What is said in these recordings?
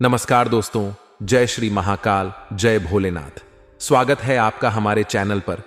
नमस्कार दोस्तों, जय श्री महाकाल, जय भोलेनाथ। स्वागत है आपका हमारे चैनल पर,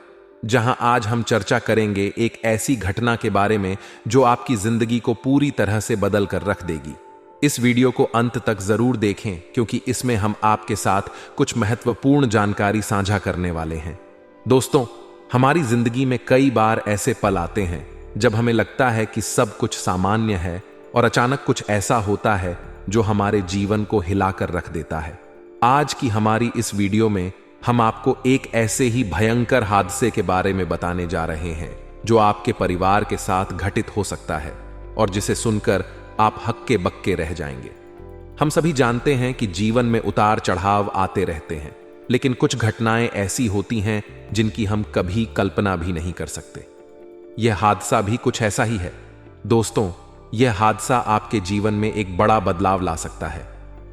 जहां आज हम चर्चा करेंगे एक ऐसी घटना के बारे में जो आपकी जिंदगी को पूरी तरह से बदल कर रख देगी। इस वीडियो को अंत तक जरूर देखें क्योंकि इसमें हम आपके साथ कुछ महत्वपूर्ण जानकारी साझा करने वाले हैं। दोस्तों, हमारी जिंदगी में कई बार ऐसे पल आते हैं जब हमें लगता है कि सब कुछ सामान्य है और अचानक कुछ ऐसा होता है जो हमारे जीवन को हिलाकर रख देता है। आज की हमारी इस वीडियो में हम आपको एक ऐसे ही भयंकर हादसे के बारे में बताने जा रहे हैं जो आपके परिवार के साथ घटित हो सकता है और जिसे सुनकर आप हक्के बक्के रह जाएंगे। हम सभी जानते हैं कि जीवन में उतार चढ़ाव आते रहते हैं, लेकिन कुछ घटनाएं ऐसी होती हैं जिनकी हम कभी कल्पना भी नहीं कर सकते। यह हादसा भी कुछ ऐसा ही है। दोस्तों, यह हादसा आपके जीवन में एक बड़ा बदलाव ला सकता है।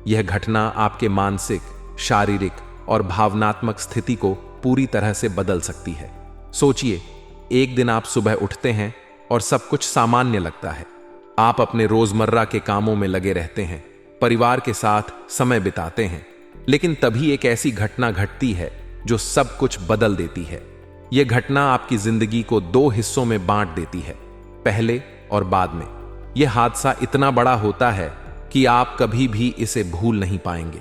यह घटना आपके मानसिक, शारीरिक और भावनात्मक स्थिति को पूरी तरह से बदल सकती है। सोचिए, एक दिन आप सुबह उठते हैं और सब कुछ सामान्य लगता है। आप अपने रोजमर्रा के कामों में लगे रहते हैं, परिवार के साथ समय बिताते हैं, लेकिन तभी एक ऐसी घटना घटती है जो सब कुछ बदल देती है। यह घटना आपकी जिंदगी को दो हिस्सों में बांट देती है, पहले और बाद में। यह हादसा इतना बड़ा होता है कि आप कभी भी इसे भूल नहीं पाएंगे।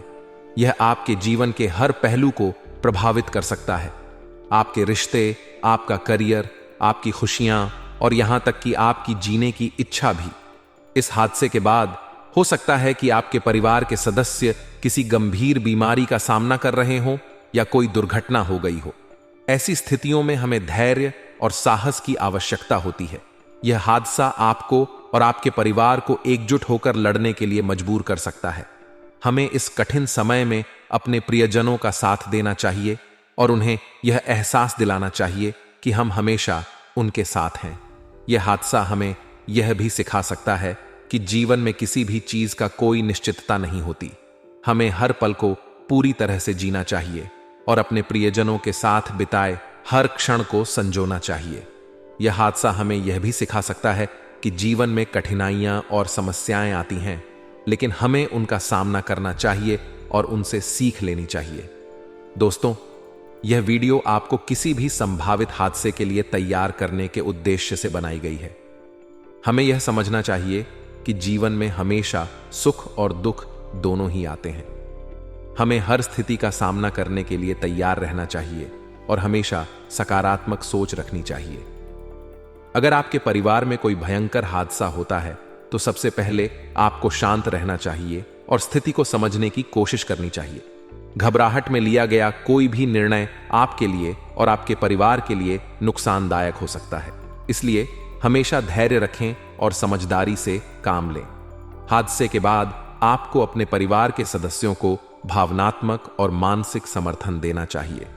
यह आपके जीवन के हर पहलू को प्रभावित कर सकता है। आपके रिश्ते, आपका करियर, आपकी खुशियां और यहां तक कि आपकी जीने की इच्छा भी। इस हादसे के बाद हो सकता है कि आपके परिवार के सदस्य किसी गंभीर बीमारी का सामना कर रहे हों या कोई दुर्घटना हो गई हो। ऐसी स्थितियों में हमें धैर्य और साहस की आवश्यकता होती है। यह हादसा आपको और आपके परिवार को एकजुट होकर लड़ने के लिए मजबूर कर सकता है। हमें इस कठिन समय में अपने प्रियजनों का साथ देना चाहिए और उन्हें यह एहसास दिलाना चाहिए कि हम हमेशा उनके साथ हैं। यह हादसा हमें यह भी सिखा सकता है कि जीवन में किसी भी चीज का कोई निश्चितता नहीं होती। हमें हर पल को पूरी तरह से जीना चाहिए और अपने प्रियजनों के साथ बिताए हर क्षण को संजोना चाहिए। यह हादसा हमें यह भी सिखा सकता है कि जीवन में कठिनाइयां और समस्याएं आती हैं, लेकिन हमें उनका सामना करना चाहिए और उनसे सीख लेनी चाहिए। दोस्तों, यह वीडियो आपको किसी भी संभावित हादसे के लिए तैयार करने के उद्देश्य से बनाई गई है। हमें यह समझना चाहिए कि जीवन में हमेशा सुख और दुख दोनों ही आते हैं। हमें हर स्थिति का सामना करने के लिए तैयार रहना चाहिए और हमेशा सकारात्मक सोच रखनी चाहिए। अगर आपके परिवार में कोई भयंकर हादसा होता है तो सबसे पहले आपको शांत रहना चाहिए और स्थिति को समझने की कोशिश करनी चाहिए। घबराहट में लिया गया कोई भी निर्णय आपके लिए और आपके परिवार के लिए नुकसानदायक हो सकता है, इसलिए हमेशा धैर्य रखें और समझदारी से काम लें। हादसे के बाद आपको अपने परिवार के सदस्यों को भावनात्मक और मानसिक समर्थन देना चाहिए।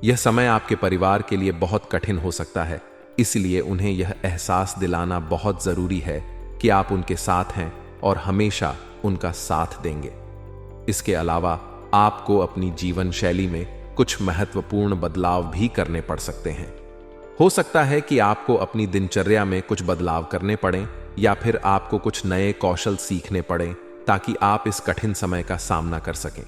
यह समय आपके परिवार के लिए बहुत कठिन हो सकता है, इसलिए उन्हें यह एहसास दिलाना बहुत जरूरी है कि आप उनके साथ हैं और हमेशा उनका साथ देंगे। इसके अलावा आपको अपनी जीवन शैली में कुछ महत्वपूर्ण बदलाव भी करने पड़ सकते हैं। हो सकता है कि आपको अपनी दिनचर्या में कुछ बदलाव करने पड़ें या फिर आपको कुछ नए कौशल सीखने पड़ें ताकि आप इस कठिन समय का सामना कर सकें।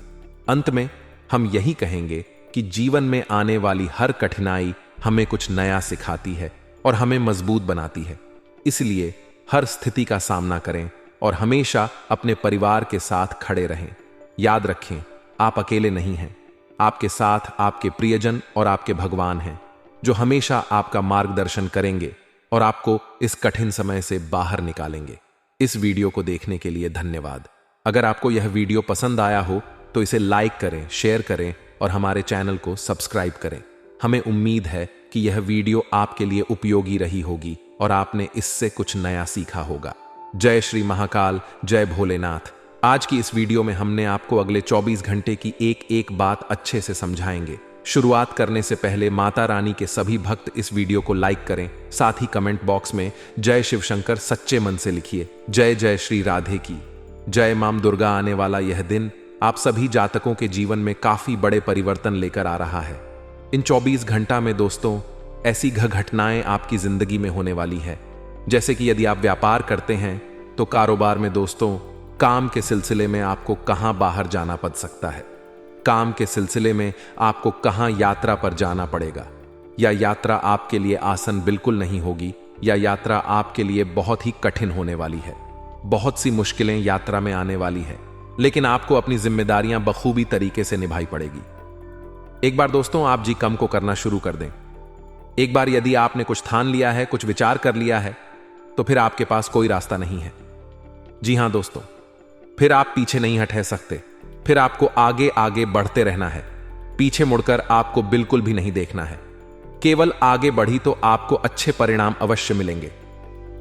अंत में हम यही कहेंगे कि जीवन में आने वाली हर कठिनाई हमें कुछ नया सिखाती है और हमें मजबूत बनाती है। इसलिए हर स्थिति का सामना करें और हमेशा अपने परिवार के साथ खड़े रहें। याद रखें, आप अकेले नहीं हैं। आपके साथ आपके प्रियजन और आपके भगवान हैं जो हमेशा आपका मार्गदर्शन करेंगे और आपको इस कठिन समय से बाहर निकालेंगे। इस वीडियो को देखने के लिए धन्यवाद। अगर आपको यह वीडियो पसंद आया हो तो इसे लाइक करें, शेयर करें और हमारे चैनल को सब्सक्राइब करें। हमें उम्मीद है कि यह वीडियो आपके लिए उपयोगी रही होगी और आपने इससे कुछ नया सीखा होगा। जय श्री महाकाल, जय भोलेनाथ। आज की इस वीडियो में हमने आपको अगले 24 घंटे की एक एक बात अच्छे से समझाएंगे। शुरुआत करने से पहले माता रानी के सभी भक्त इस वीडियो को लाइक करें। साथ ही कमेंट बॉक्स में जय शिव शंकर सच्चे मन से लिखिए। जय जय श्री राधे की जय। मां दुर्गा आने वाला यह दिन आप सभी जातकों के जीवन में काफी बड़े परिवर्तन लेकर आ रहा है। इन 24 घंटा में दोस्तों ऐसी घटनाएं आपकी जिंदगी में होने वाली है, जैसे कि यदि आप व्यापार करते हैं तो कारोबार में दोस्तों काम के सिलसिले में आपको कहां बाहर जाना पड़ सकता है, काम के सिलसिले में आपको कहां यात्रा पर जाना पड़ेगा, या यात्रा आपके लिए आसान बिल्कुल नहीं होगी, या यात्रा आपके लिए बहुत ही कठिन होने वाली है। बहुत सी मुश्किलें यात्रा में आने वाली है, लेकिन आपको अपनी जिम्मेदारियां बखूबी तरीके से निभाई पड़ेगी। एक बार दोस्तों आप जी कम को करना शुरू कर दें। एक बार यदि आपने कुछ ठान लिया है, कुछ विचार कर लिया है, तो फिर आपके पास कोई रास्ता नहीं है। जी हां दोस्तों, फिर आप पीछे नहीं हट सकते। फिर आपको आगे आगे बढ़ते रहना है। पीछे मुड़कर आपको बिल्कुल भी नहीं देखना है। केवल आगे बढ़ी तो आपको अच्छे परिणाम अवश्य मिलेंगे।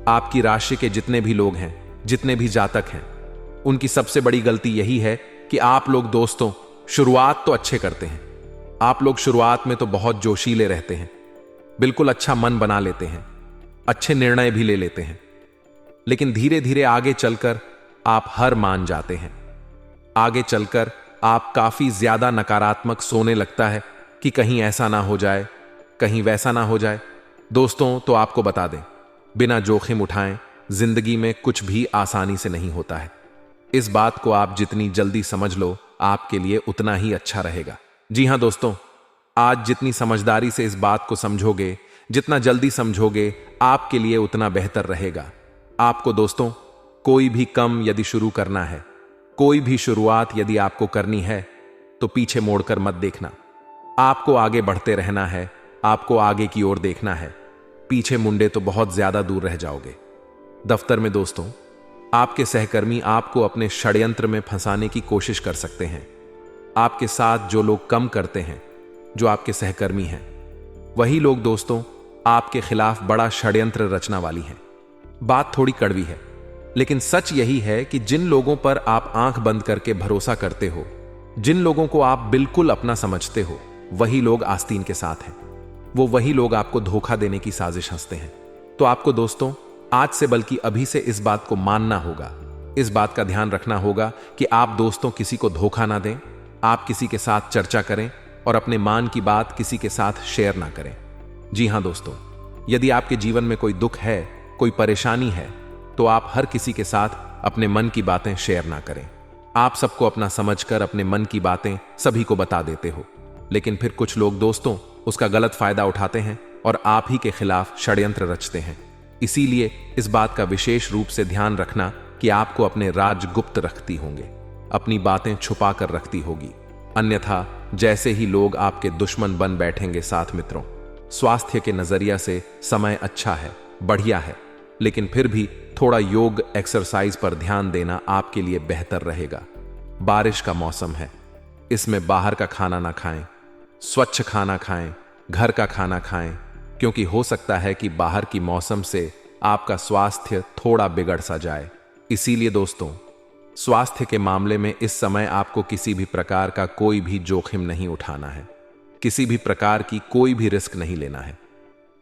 आपकी राशि के जितने भी लोग हैं, जितने भी जातक हैं, उनकी सबसे बड़ी गलती यही है कि आप लोग दोस्तों शुरुआत तो अच्छे करते हैं। आप लोग शुरुआत में तो बहुत जोशीले रहते हैं, बिल्कुल अच्छा मन बना लेते हैं, अच्छे निर्णय भी ले लेते हैं, लेकिन धीरे धीरे आगे चलकर आप हार मान जाते हैं। आगे चलकर आप काफी ज्यादा नकारात्मक सोने लगता है कि कहीं ऐसा ना हो जाए, कहीं वैसा ना हो जाए। दोस्तों तो आपको बता दें, बिना जोखिम उठाएं जिंदगी में कुछ भी आसानी से नहीं होता है। इस बात को आप जितनी जल्दी समझ लो, आपके लिए उतना ही अच्छा रहेगा। जी हां दोस्तों, आज जितनी समझदारी से इस बात को समझोगे, जितना जल्दी समझोगे, आपके लिए उतना बेहतर रहेगा। आपको दोस्तों कोई भी काम यदि शुरू करना है, कोई भी शुरुआत यदि आपको करनी है, तो पीछे मोड़कर मत देखना। आपको आगे बढ़ते रहना है, आपको आगे की ओर देखना है। पीछे मुंडे तो बहुत ज्यादा दूर रह जाओगे। दफ्तर में दोस्तों आपके सहकर्मी आपको अपने षड्यंत्र में फंसाने की कोशिश कर सकते हैं। आपके साथ जो लोग कम करते हैं, जो आपके सहकर्मी हैं, वही लोग दोस्तों आपके खिलाफ बड़ा षड्यंत्र रचना वाली हैं। बात थोड़ी कड़वी है, लेकिन सच यही है कि जिन लोगों पर आप आंख बंद करके भरोसा करते हो, जिन लोगों को आप बिल्कुल अपना समझते हो, वही लोग आस्तीन के साथ हैं। वो वही लोग आपको धोखा देने की साजिश हंसते हैं। तो आपको दोस्तों आज से बल्कि अभी से इस बात को मानना होगा, इस बात का ध्यान रखना होगा कि आप दोस्तों किसी को धोखा ना दें। आप किसी के साथ चर्चा करें और अपने मान की बात किसी के साथ शेयर ना करें। जी हां दोस्तों, यदि आपके जीवन में कोई दुख है, कोई परेशानी है, तो आप हर किसी के साथ अपने मन की बातें शेयर ना करें। आप सबको अपना समझकर अपने मन की बातें सभी को बता देते हो, लेकिन फिर कुछ लोग दोस्तों उसका गलत फायदा उठाते हैं और आप ही के खिलाफ षड्यंत्र रचते हैं। इसीलिए इस बात का विशेष रूप से ध्यान रखना कि आपको अपने राज गुप्त रखती होंगे, अपनी बातें छुपा कर रखती होगी। अन्यथा जैसे ही लोग आपके दुश्मन बन बैठेंगे। साथ मित्रों, स्वास्थ्य के नजरिया से समय अच्छा है, बढ़िया है, लेकिन फिर भी थोड़ा योग एक्सरसाइज पर ध्यान देना आपके लिए बेहतर रहेगा। बारिश का मौसम है, इसमें बाहर का खाना ना खाएं, स्वच्छ खाना खाएं, घर का खाना खाएं, क्योंकि हो सकता है कि बाहर की मौसम से आपका स्वास्थ्य थोड़ा बिगड़ सा जाए। इसीलिए दोस्तों स्वास्थ्य के मामले में इस समय आपको किसी भी प्रकार का कोई भी जोखिम नहीं उठाना है, किसी भी प्रकार की कोई भी रिस्क नहीं लेना है।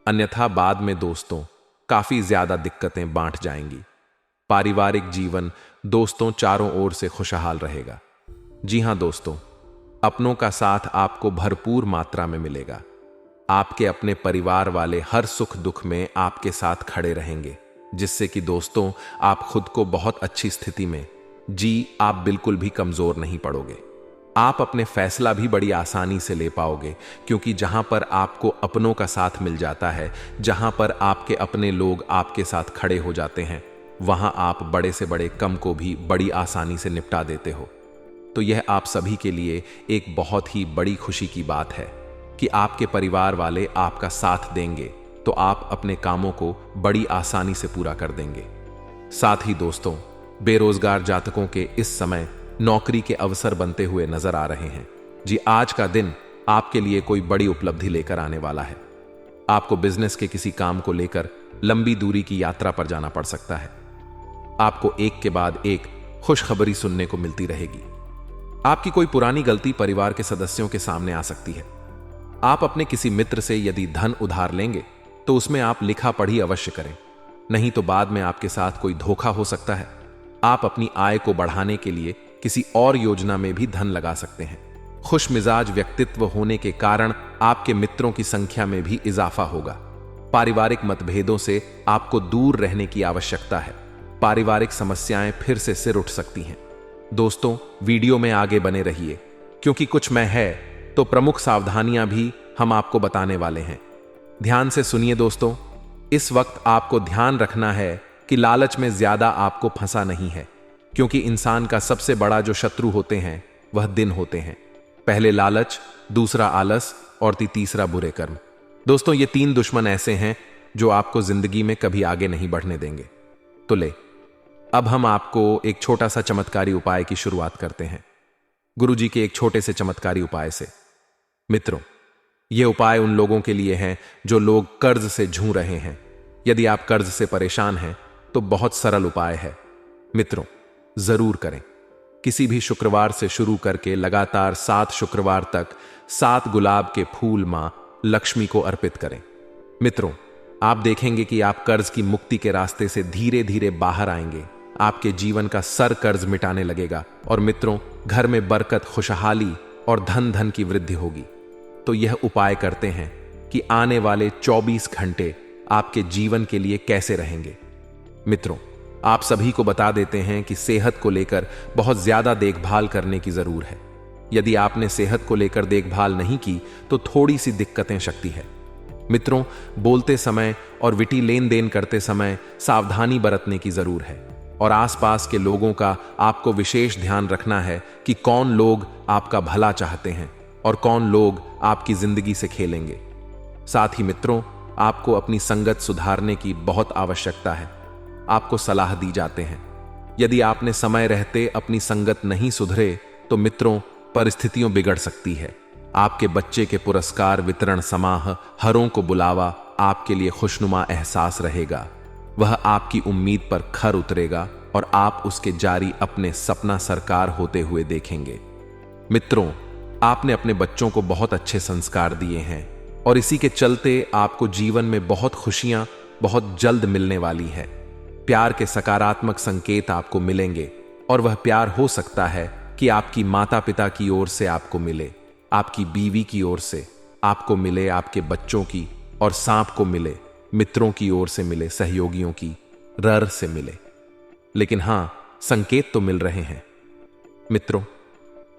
अन्यथा बाद में दोस्तों काफी ज्यादा दिक्कतें बांट जाएंगी। पारिवारिक जीवन दोस्तों चारों ओर से खुशहाल रहेगा। जी हां दोस्तों, अपनों का साथ आपको भरपूर मात्रा में मिलेगा। आपके अपने परिवार वाले हर सुख दुख में आपके साथ खड़े रहेंगे, जिससे कि दोस्तों आप खुद को बहुत अच्छी स्थिति में आप बिल्कुल भी कमजोर नहीं पड़ोगे। आप अपने फैसला भी बड़ी आसानी से ले पाओगे, क्योंकि जहां पर आपको अपनों का साथ मिल जाता है, जहां पर आपके अपने लोग आपके साथ खड़े हो जाते हैं, वहां आप बड़े से बड़े कम को भी बड़ी आसानी से निपटा देते हो। तो यह आप सभी के लिए एक बहुत ही बड़ी खुशी की बात है कि आपके परिवार वाले आपका साथ देंगे, तो आप अपने कामों को बड़ी आसानी से पूरा कर देंगे। साथ ही दोस्तों बेरोजगार जातकों के इस समय नौकरी के अवसर बनते हुए नजर आ रहे हैं। जी आज का दिन आपके लिए कोई बड़ी उपलब्धि लेकर आने वाला है। आपको बिजनेस के किसी काम को लेकर लंबी दूरी की यात्रा पर जाना पड़ सकता है। आपको एक के बाद एक खुशखबरी सुनने को मिलती रहेगी। आपकी कोई पुरानी गलती परिवार के सदस्यों के सामने आ सकती है। आप अपने किसी मित्र से यदि धन उधार लेंगे तो उसमें आप लिखा पढ़ी अवश्य करें, नहीं तो बाद में आपके साथ कोई धोखा हो सकता है। आप अपनी आय को बढ़ाने के लिए किसी और योजना में भी धन लगा सकते हैं। खुश मिजाज व्यक्तित्व होने के कारण आपके मित्रों की संख्या में भी इजाफा होगा। पारिवारिक मतभेदों से आपको दूर रहने की आवश्यकता है। पारिवारिक समस्याएं फिर से सिर उठ सकती हैं। दोस्तों, वीडियो में आगे बने रहिए, क्योंकि कुछ में है तो प्रमुख सावधानियां भी हम आपको बताने वाले हैं। ध्यान से सुनिए दोस्तों। इस वक्त आपको ध्यान रखना है कि लालच में ज्यादा आपको फंसा नहीं है, क्योंकि इंसान का सबसे बड़ा जो शत्रु होते हैं वह दिन होते हैं। पहले लालच, दूसरा आलस और तीसरा बुरे कर्म। दोस्तों, ये 3 दुश्मन ऐसे हैं जो आपको जिंदगी में कभी आगे नहीं बढ़ने देंगे। तो अब हम आपको एक छोटा सा चमत्कारी उपाय की शुरुआत करते हैं, गुरुजी के एक छोटे से चमत्कारी उपाय से। मित्रों, यह उपाय उन लोगों के लिए है जो लोग कर्ज से जूझ रहे हैं। यदि आप कर्ज से परेशान हैं तो बहुत सरल उपाय है। मित्रों, जरूर करें। किसी भी शुक्रवार से शुरू करके लगातार 7 शुक्रवार तक 7 गुलाब के फूल मां लक्ष्मी को अर्पित करें। मित्रों, आप देखेंगे कि आप कर्ज की मुक्ति के रास्ते से धीरे धीरे बाहर आएंगे। आपके जीवन का सर कर्ज मिटाने लगेगा और मित्रों, घर में बरकत, खुशहाली और धन की वृद्धि होगी। तो यह उपाय करते हैं कि आने वाले 24 घंटे आपके जीवन के लिए कैसे रहेंगे। मित्रों, आप सभी को बता देते हैं कि सेहत को लेकर बहुत ज्यादा देखभाल करने की जरूर है। यदि आपने सेहत को लेकर देखभाल नहीं की तो थोड़ी सी दिक्कतें शक्ति है। मित्रों, बोलते समय और विटी लेन देन करते समय सावधानी बरतने की जरूर है और आसपास के लोगों का आपको विशेष ध्यान रखना है कि कौन लोग आपका भला चाहते हैं और कौन लोग आपकी जिंदगी से खेलेंगे। साथ ही मित्रों, आपको अपनी संगत सुधारने की बहुत आवश्यकता है। आपको सलाह दी जाते हैं, यदि आपने समय रहते अपनी संगत नहीं सुधरे तो मित्रों, परिस्थितियों बिगड़ सकती है। आपके बच्चे के पुरस्कार वितरण समाह, हरों को बुलावा आपके लिए खुशनुमा एहसास रहेगा। वह आपकी उम्मीद पर खर उतरेगा और आप उसके जारी अपने सपना साकार होते हुए देखेंगे। मित्रों, आपने अपने बच्चों को बहुत अच्छे संस्कार दिए हैं और इसी के चलते आपको जीवन में बहुत खुशियां बहुत जल्द मिलने वाली है। प्यार के सकारात्मक संकेत आपको मिलेंगे और वह प्यार हो सकता है कि आपकी माता पिता की ओर से आपको मिले, आपकी बीवी की ओर से आपको मिले, आपके बच्चों की और सांप को मिले, मित्रों की ओर से मिले, सहयोगियों की रर से मिले। लेकिन हां, संकेत तो मिल रहे हैं। मित्रों,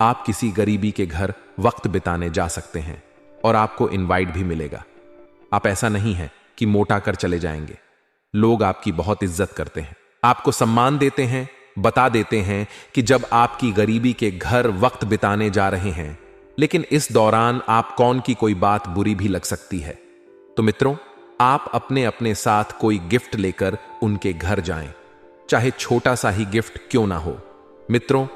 आप किसी गरीबी के घर वक्त बिताने जा सकते हैं और आपको इनवाइट भी मिलेगा। आप ऐसा नहीं है कि मोटा कर चले जाएंगे। लोग आपकी बहुत इज्जत करते हैं, आपको सम्मान देते हैं, बता देते हैं कि जब आपकी गरीबी के घर वक्त बिताने जा रहे हैं, लेकिन इस दौरान आप कौन की कोई बात बुरी भी लग सकती है। तो मित्रों, आप अपने अपने साथ कोई गिफ्ट लेकर उनके घर जाएं, चाहे छोटा सा ही गिफ्ट क्यों ना हो। मित्रों,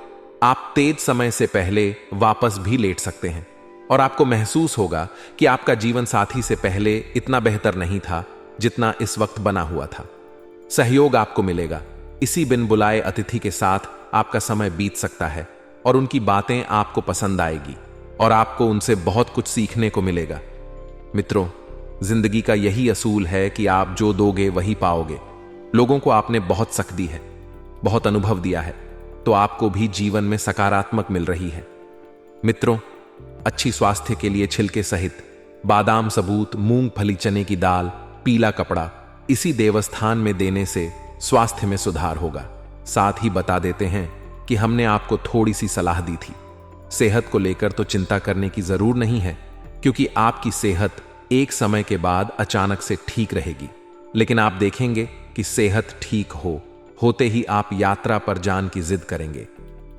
आप तेज समय से पहले वापस भी लेट सकते हैं और आपको महसूस होगा कि आपका जीवन साथी से पहले इतना बेहतर नहीं था जितना इस वक्त बना हुआ था। सहयोग आपको मिलेगा। इसी बिन बुलाए अतिथि के साथ आपका समय बीत सकता है और उनकी बातें आपको पसंद आएगी और आपको उनसे बहुत कुछ सीखने को मिलेगा। मित्रों, जिंदगी का यही असूल है कि आप जो दोगे वही पाओगे। लोगों को आपने बहुत सख दी है, बहुत अनुभव दिया है, तो आपको भी जीवन में सकारात्मक मिल रही है। मित्रों, अच्छी स्वास्थ्य के लिए छिलके सहित बादाम सबूत, मूंगफली, चने की दाल, पीला कपड़ा इसी देवस्थान में देने से स्वास्थ्य में सुधार होगा। साथ ही बता देते हैं कि हमने आपको थोड़ी सी सलाह दी थी। सेहत को लेकर तो चिंता करने की जरूर नहीं है, क्योंकि आपकी सेहत एक समय के बाद अचानक से ठीक रहेगी। लेकिन आप देखेंगे कि सेहत ठीक होते ही आप यात्रा पर जान की जिद करेंगे,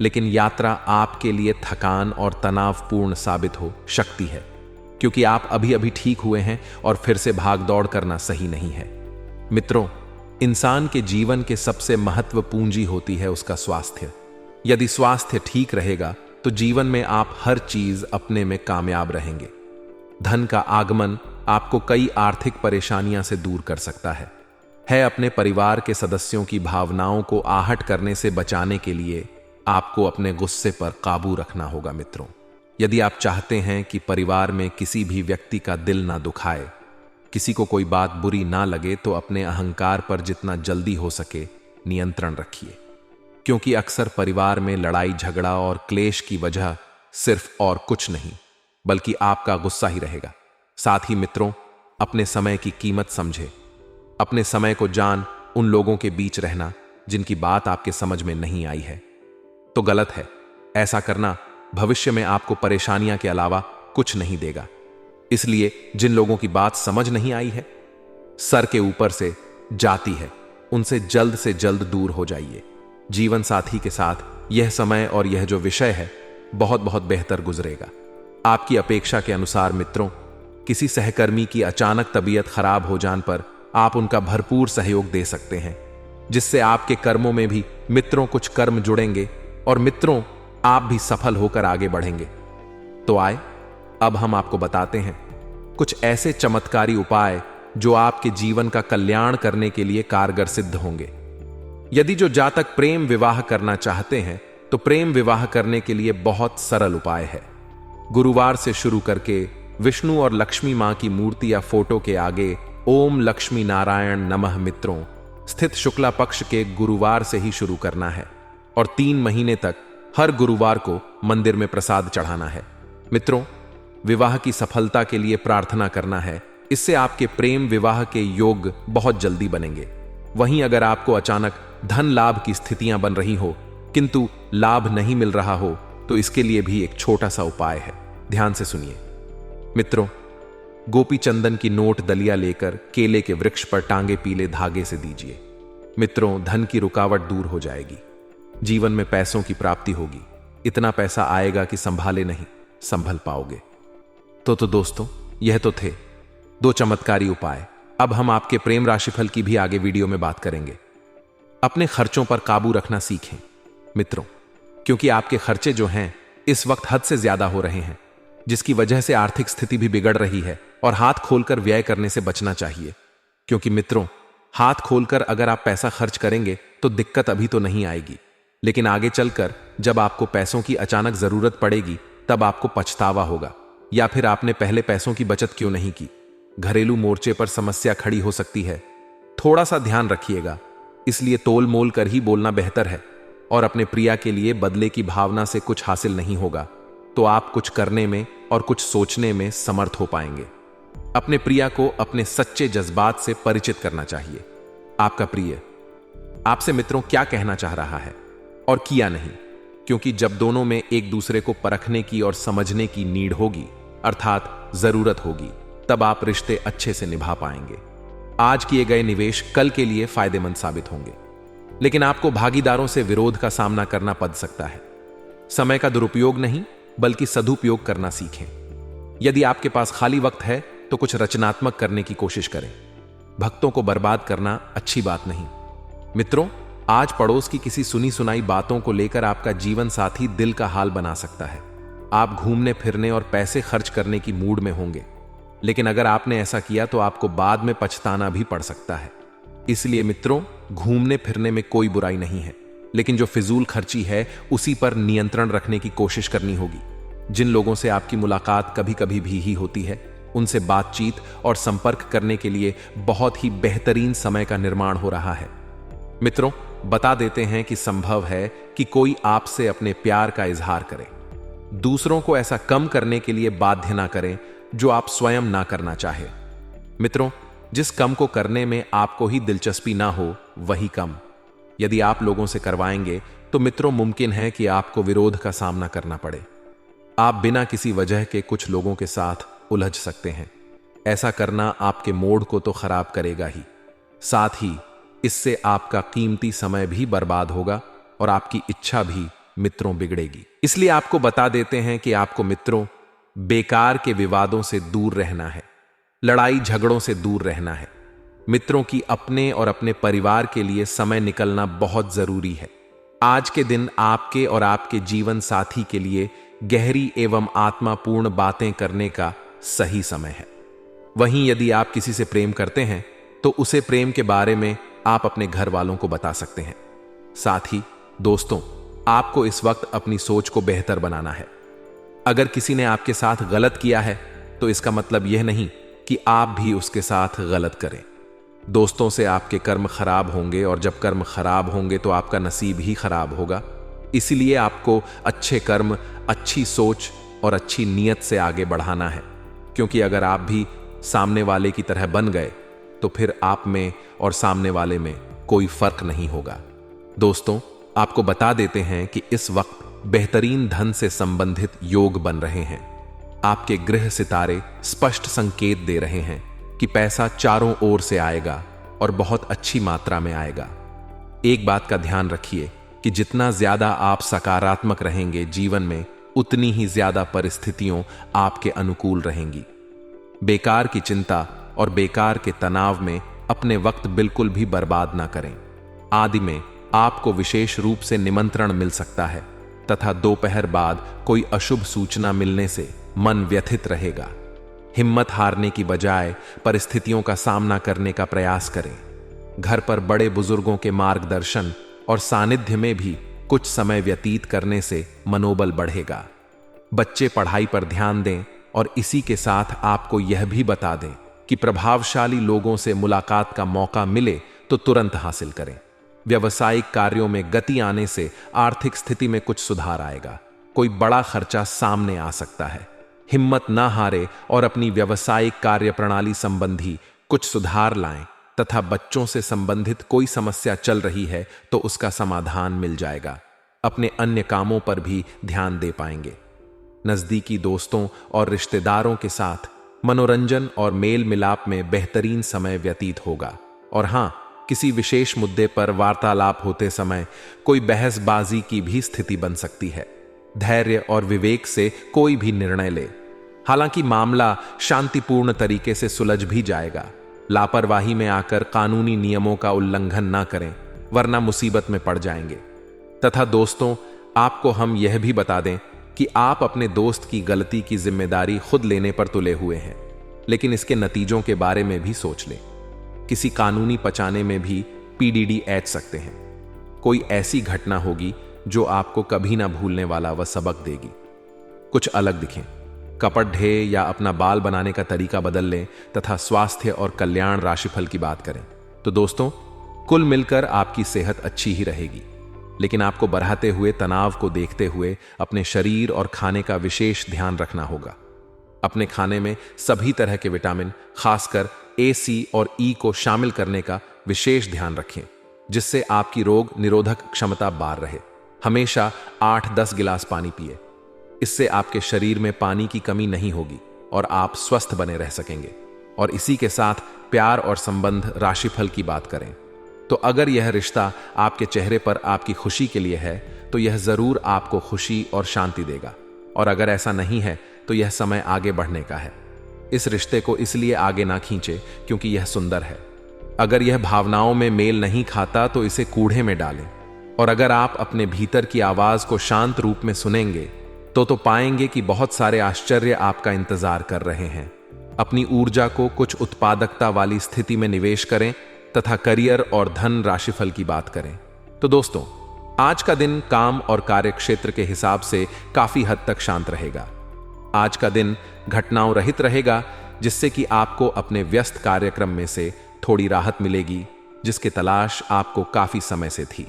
लेकिन यात्रा आपके लिए थकान और तनावपूर्ण साबित हो सकती है, क्योंकि आप अभी अभी ठीक हुए हैं और फिर से भाग दौड़ करना सही नहीं है। मित्रों, इंसान के जीवन के सबसे महत्व पूंजी होती है उसका स्वास्थ्य। यदि स्वास्थ्य ठीक रहेगा तो जीवन में आप हर चीज अपने में कामयाब रहेंगे। धन का आगमन आपको कई आर्थिक परेशानियां से दूर कर सकता है। अपने परिवार के सदस्यों की भावनाओं को आहट करने से बचाने के लिए आपको अपने गुस्से पर काबू रखना होगा। मित्रों, यदि आप चाहते हैं कि परिवार में किसी भी व्यक्ति का दिल ना दुखाए, किसी को कोई बात बुरी ना लगे, तो अपने अहंकार पर जितना जल्दी हो सके नियंत्रण रखिए, क्योंकि अक्सर परिवार में लड़ाई झगड़ा और क्लेश की वजह सिर्फ और कुछ नहीं बल्कि आपका गुस्सा ही रहेगा। साथ ही मित्रों, अपने समय की कीमत समझे, अपने समय को जान उन लोगों के बीच रहना जिनकी बात आपके समझ में नहीं आई है, तो गलत है। ऐसा करना भविष्य में आपको परेशानियां के अलावा कुछ नहीं देगा। इसलिए जिन लोगों की बात समझ नहीं आई है, सर के ऊपर से जाती है, उनसे जल्द से जल्द दूर हो जाइए। जीवन साथी के साथ यह समय और यह जो विषय है बहुत बहुत बेहतर गुजरेगा। आपकी अपेक्षा के अनुसार मित्रों, किसी सहकर्मी की अचानक तबीयत खराब हो जाने पर आप उनका भरपूर सहयोग दे सकते हैं, जिससे आपके कर्मों में भी मित्रों कुछ कर्म जुड़ेंगे और मित्रों आप भी सफल होकर आगे बढ़ेंगे। तो आए अब हम आपको बताते हैं कुछ ऐसे चमत्कारी उपाय जो आपके जीवन का कल्याण करने के लिए कारगर सिद्ध होंगे। यदि जो जातक प्रेम विवाह करना चाहते हैं तो प्रेम विवाह करने के लिए बहुत सरल उपाय है। गुरुवार से शुरू करके विष्णु और लक्ष्मी मां की मूर्ति या फोटो के आगे ओम लक्ष्मी नारायण नमः मित्रों स्थित शुक्ला पक्ष के गुरुवार से ही शुरू करना है और 3 महीने तक हर गुरुवार को मंदिर में प्रसाद चढ़ाना है। मित्रों, विवाह की सफलता के लिए प्रार्थना करना है। इससे आपके प्रेम विवाह के योग बहुत जल्दी बनेंगे। वहीं अगर आपको अचानक धन लाभ की स्थितियां बन रही हो किंतु लाभ नहीं मिल रहा हो तो इसके लिए भी एक छोटा सा उपाय है। ध्यान से सुनिए। मित्रों, गोपी चंदन की नोट दलिया लेकर केले के वृक्ष पर टांगे पीले धागे से दीजिए। मित्रों, धन की रुकावट दूर हो जाएगी, जीवन में पैसों की प्राप्ति होगी। इतना पैसा आएगा कि संभाले नहीं संभल पाओगे। तो दोस्तों, यह तो थे 2 चमत्कारी उपाय। अब हम आपके प्रेम राशिफल की भी आगे वीडियो में बात करेंगे। अपने खर्चों पर काबू रखना सीखें मित्रों, क्योंकि आपके खर्चे जो हैं इस वक्त हद से ज्यादा हो रहे हैं, जिसकी वजह से आर्थिक स्थिति भी बिगड़ रही है और हाथ खोलकर व्यय करने से बचना चाहिए। क्योंकि मित्रों, हाथ खोलकर अगर आप पैसा खर्च करेंगे तो दिक्कत अभी तो नहीं आएगी, लेकिन आगे चलकर जब आपको पैसों की अचानक जरूरत पड़ेगी तब आपको पछतावा होगा। या फिर आपने पहले पैसों की बचत क्यों नहीं की। घरेलू मोर्चे पर समस्या खड़ी हो सकती है, थोड़ा सा ध्यान रखिएगा। इसलिए तोल मोल कर ही बोलना बेहतर है। और अपने प्रिया के लिए बदले की भावना से कुछ हासिल नहीं होगा तो आप कुछ करने में और कुछ सोचने में समर्थ हो पाएंगे। अपने प्रिया को अपने सच्चे जज्बात से परिचित करना चाहिए। आपका प्रिय आपसे मित्रों क्या कहना चाह रहा है और किया नहीं, क्योंकि जब दोनों में एक दूसरे को परखने की और समझने की नीड होगी, अर्थात जरूरत होगी, तब आप रिश्ते अच्छे से निभा पाएंगे। आज किए गए निवेश कल के लिए फायदेमंद साबित होंगे, लेकिन आपको भागीदारों से विरोध का सामना करना पड़ सकता है। समय का दुरुपयोग नहीं बल्कि सदुपयोग करना सीखें। यदि आपके पास खाली वक्त है तो कुछ रचनात्मक करने की कोशिश करें। भक्तों को बर्बाद करना अच्छी बात नहीं। मित्रों, आज पड़ोस की किसी सुनी सुनाई बातों को लेकर आपका जीवन साथी दिल का हाल बना सकता है। आप घूमने फिरने और पैसे खर्च करने की मूड में होंगे, लेकिन अगर आपने ऐसा किया तो आपको बाद में पछताना भी पड़ सकता है। इसलिए मित्रों, घूमने फिरने में कोई बुराई नहीं है, लेकिन जो फिजूल खर्ची है उसी पर नियंत्रण रखने की कोशिश करनी होगी। जिन लोगों से आपकी मुलाकात कभी कभी भी ही होती है, उनसे बातचीत और संपर्क करने के लिए बहुत ही बेहतरीन समय का निर्माण हो रहा है। मित्रों, बता देते हैं कि संभव है कि कोई आपसे अपने प्यार का इजहार करे। दूसरों को ऐसा कम करने के लिए बाध्य ना करें जो आप स्वयं ना करना चाहे। मित्रों, जिस कम को करने में आपको ही दिलचस्पी ना हो वही कम यदि आप लोगों से करवाएंगे तो मित्रों मुमकिन है कि आपको विरोध का सामना करना पड़े। आप बिना किसी वजह के कुछ लोगों के साथ उलझ सकते हैं। ऐसा करना आपके मूड को तो खराब करेगा ही, साथ ही इससे आपका कीमती समय भी बर्बाद होगा और आपकी इच्छा भी मित्रों बिगड़ेगी। इसलिए आपको बता देते हैं कि आपको मित्रों बेकार के विवादों से दूर रहना है, लड़ाई झगड़ों से दूर रहना है। मित्रों की अपने और अपने परिवार के लिए समय निकलना बहुत जरूरी है। आज के दिन आपके और आपके जीवन साथी के लिए गहरी एवं आत्मापूर्ण बातें करने का सही समय है। वहीं यदि आप किसी से प्रेम करते हैं तो उसे प्रेम के बारे में आप अपने घर वालों को बता सकते हैं। साथ ही दोस्तों, आपको इस वक्त अपनी सोच को बेहतर बनाना है। अगर किसी ने आपके साथ गलत किया है तो इसका मतलब यह नहीं कि आप भी उसके साथ गलत करें। दोस्तों से आपके कर्म खराब होंगे और जब कर्म खराब होंगे तो आपका नसीब ही खराब होगा। इसलिए आपको अच्छे कर्म, अच्छी सोच और अच्छी नीयत से आगे बढ़ाना है, क्योंकि अगर आप भी सामने वाले की तरह बन गए तो फिर आप में और सामने वाले में कोई फर्क नहीं होगा। दोस्तों, आपको बता देते हैं कि इस वक्त बेहतरीन धन से संबंधित योग बन रहे हैं। आपके गृह सितारे स्पष्ट संकेत दे रहे हैं कि पैसा चारों ओर से आएगा और बहुत अच्छी मात्रा में आएगा। एक बात का ध्यान रखिए कि जितना ज्यादा आप सकारात्मक रहेंगे जीवन में, उतनी ही ज्यादा परिस्थितियों आपके अनुकूल रहेंगी। बेकार की चिंता और बेकार के तनाव में अपने वक्त बिल्कुल भी बर्बाद ना करें। आदि में आपको विशेष रूप से निमंत्रण मिल सकता है तथा दोपहर बाद कोई अशुभ सूचना मिलने से मन व्यथित रहेगा। हिम्मत हारने की बजाय परिस्थितियों का सामना करने का प्रयास करें। घर पर बड़े बुजुर्गों के मार्गदर्शन और सानिध्य में भी कुछ समय व्यतीत करने से मनोबल बढ़ेगा। बच्चे पढ़ाई पर ध्यान दें और इसी के साथ आपको यह भी बता दें कि प्रभावशाली लोगों से मुलाकात का मौका मिले तो तुरंत हासिल करें। व्यावसायिक कार्यों में गति आने से आर्थिक स्थिति में कुछ सुधार आएगा। कोई बड़ा खर्चा सामने आ सकता है। हिम्मत ना हारे और अपनी व्यावसायिक कार्य प्रणाली संबंधी कुछ सुधार लाएं तथा बच्चों से संबंधित कोई समस्या चल रही है तो उसका समाधान मिल जाएगा। अपने अन्य कामों पर भी ध्यान दे पाएंगे। नजदीकी दोस्तों और रिश्तेदारों के साथ मनोरंजन और मेल मिलाप में बेहतरीन समय व्यतीत होगा। और हां, किसी विशेष मुद्दे पर वार्तालाप होते समय कोई बहसबाजी की भी स्थिति बन सकती है। धैर्य और विवेक से कोई भी निर्णय ले। हालांकि मामला शांतिपूर्ण तरीके से सुलझ भी जाएगा। लापरवाही में आकर कानूनी नियमों का उल्लंघन ना करें, वरना मुसीबत में पड़ जाएंगे। तथा दोस्तों, आपको हम यह भी बता दें कि आप अपने दोस्त की गलती की जिम्मेदारी खुद लेने पर तुले हुए हैं, लेकिन इसके नतीजों के बारे में भी सोच लें। किसी कानूनी पचाने में भी पीडीडी ऐड सकते हैं। कोई ऐसी घटना होगी जो आपको कभी ना भूलने वाला वह सबक देगी। कुछ अलग दिखें, कपड़ ढे या अपना बाल बनाने का तरीका बदल लें तथा स्वास्थ्य और कल्याण राशिफल की बात करें तो दोस्तों, कुल मिलकर आपकी सेहत अच्छी ही रहेगी। लेकिन आपको बढ़ाते हुए तनाव को देखते हुए अपने शरीर और खाने का विशेष ध्यान रखना होगा। अपने खाने में सभी तरह के विटामिन, खासकर ए, सी और ई को शामिल करने का विशेष ध्यान रखें, जिससे आपकी रोग निरोधक क्षमता बार रहे। हमेशा 8-10 गिलास पानी पिए। इससे आपके शरीर में पानी की कमी नहीं होगी और आप स्वस्थ बने रह सकेंगे। और इसी के साथ प्यार और संबंध राशिफल की बात करें तो अगर यह रिश्ता आपके चेहरे पर आपकी खुशी के लिए है तो यह जरूर आपको खुशी और शांति देगा। और अगर ऐसा नहीं है तो यह समय आगे बढ़ने का है। इस रिश्ते को इसलिए आगे ना खींचे क्योंकि यह सुंदर है। अगर यह भावनाओं में मेल नहीं खाता तो इसे कूड़े में डालें। और अगर आप अपने भीतर की आवाज को शांत रूप में सुनेंगे तो पाएंगे कि बहुत सारे आश्चर्य आपका इंतजार कर रहे हैं। अपनी ऊर्जा को कुछ उत्पादकता वाली स्थिति में निवेश करें तथा करियर और धन राशिफल की बात करें तो दोस्तों, आज का दिन काम और कार्य क्षेत्र के हिसाब से काफी हद तक शांत रहेगा। आज का दिन घटनाओं रहित रहेगा, जिससे कि आपको अपने व्यस्त कार्यक्रम में से थोड़ी राहत मिलेगी, जिसकी तलाश आपको काफी समय से थी।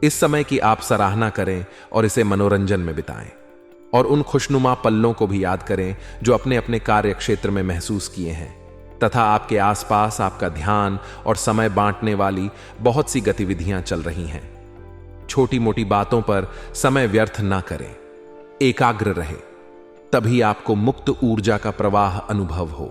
इस समय की आप सराहना करें और इसे मनोरंजन में बिताएं और उन खुशनुमा पल्लों को भी याद करें जो अपने अपने कार्य क्षेत्र में महसूस किए हैं तथा आपके आसपास आपका ध्यान और समय बांटने वाली बहुत सी गतिविधियां चल रही हैं। छोटी मोटी बातों पर समय व्यर्थ ना करें, एकाग्र रहे, तभी आपको मुक्त ऊर्जा का प्रवाह अनुभव हो।